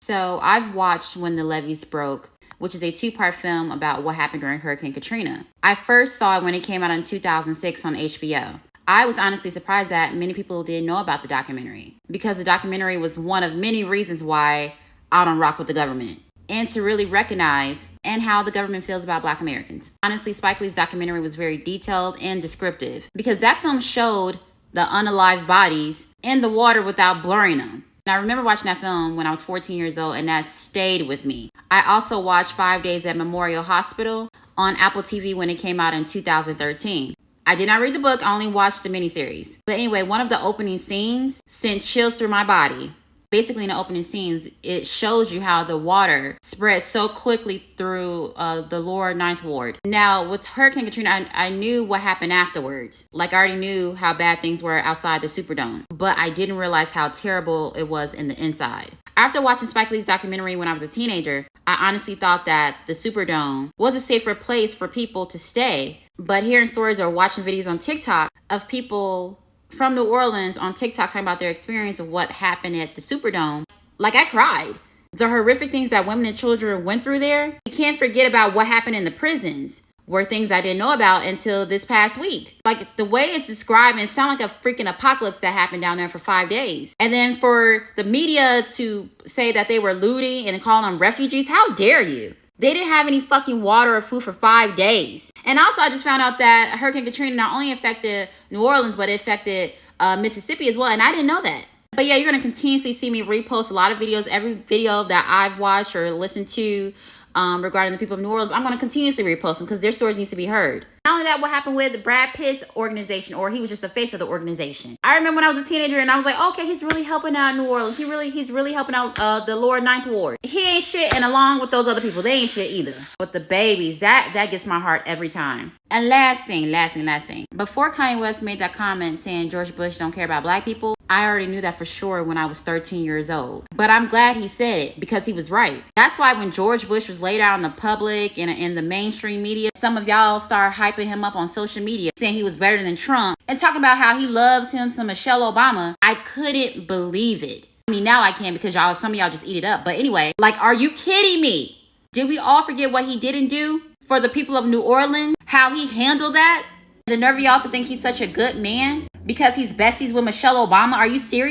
So I've watched When the Levees Broke, which is a 2-part film about what happened during Hurricane Katrina. I first saw it when it came out in 2006 on HBO. I was honestly surprised that many people didn't know about the documentary, because the documentary was one of many reasons why I don't rock with the government, and to really recognize and how the government feels about Black Americans. Honestly, Spike Lee's documentary was very detailed and descriptive, because that film showed the unalived bodies in the water without blurring them. And I remember watching that film when I was 14 years old, and that stayed with me. I also watched 5 Days at Memorial Hospital on Apple TV when it came out in 2013. I did not read the book, I only watched the miniseries. But anyway, one of the opening scenes sent chills through my body. Basically, in the opening scenes, it shows you how the water spread so quickly through the lower Ninth Ward. Now, with Hurricane Katrina, I knew what happened afterwards. Like, I already knew how bad things were outside the Superdome, but I didn't realize how terrible it was in the inside. After watching Spike Lee's documentary when I was a teenager, I honestly thought that the Superdome was a safer place for people to stay. But hearing stories or watching videos on TikTok of people from New Orleans on TikTok talking about their experience of what happened at the Superdome, like, I cried. The horrific things that women and children went through there. You can't forget about what happened in the prisons, were things I didn't know about until this past week. Like, the way it's described, it sounds like a freaking apocalypse that happened down there for 5 days. And then for the media to say that they were looting and calling them refugees, how dare you? They didn't have any fucking water or food for 5 days. And also, I just found out that Hurricane Katrina not only affected New Orleans, but it affected Mississippi as well. And I didn't know that. But yeah, you're going to continuously see me repost a lot of videos. Every video that I've watched or listened to regarding the people of New Orleans, I'm going to continuously repost them because their stories need to be heard. Not only that, what happened with Brad Pitt's organization, or he was just the face of the organization. I remember when I was a teenager and I was like, okay, he's really helping out New Orleans. He's really helping out the lower Ninth Ward. He ain't shit, and along with those other people, they ain't shit either. But the babies, that gets my heart every time. And last thing. Before Kanye West made that comment saying George Bush don't care about Black people, I already knew that for sure when I was 13 years old. But I'm glad he said it, because he was right. That's why when George Bush was laid out in the public and in the mainstream media, some of y'all started hyping him up on social media, saying he was better than Trump, and talking about how he loves him some Michelle Obama. I couldn't believe it. I mean, now I can, because some of y'all just eat it up. But anyway, like, are you kidding me? Did we all forget what he didn't do for the people of New Orleans? How he handled that? The nerve of y'all to think he's such a good man because he's besties with Michelle Obama. Are you serious?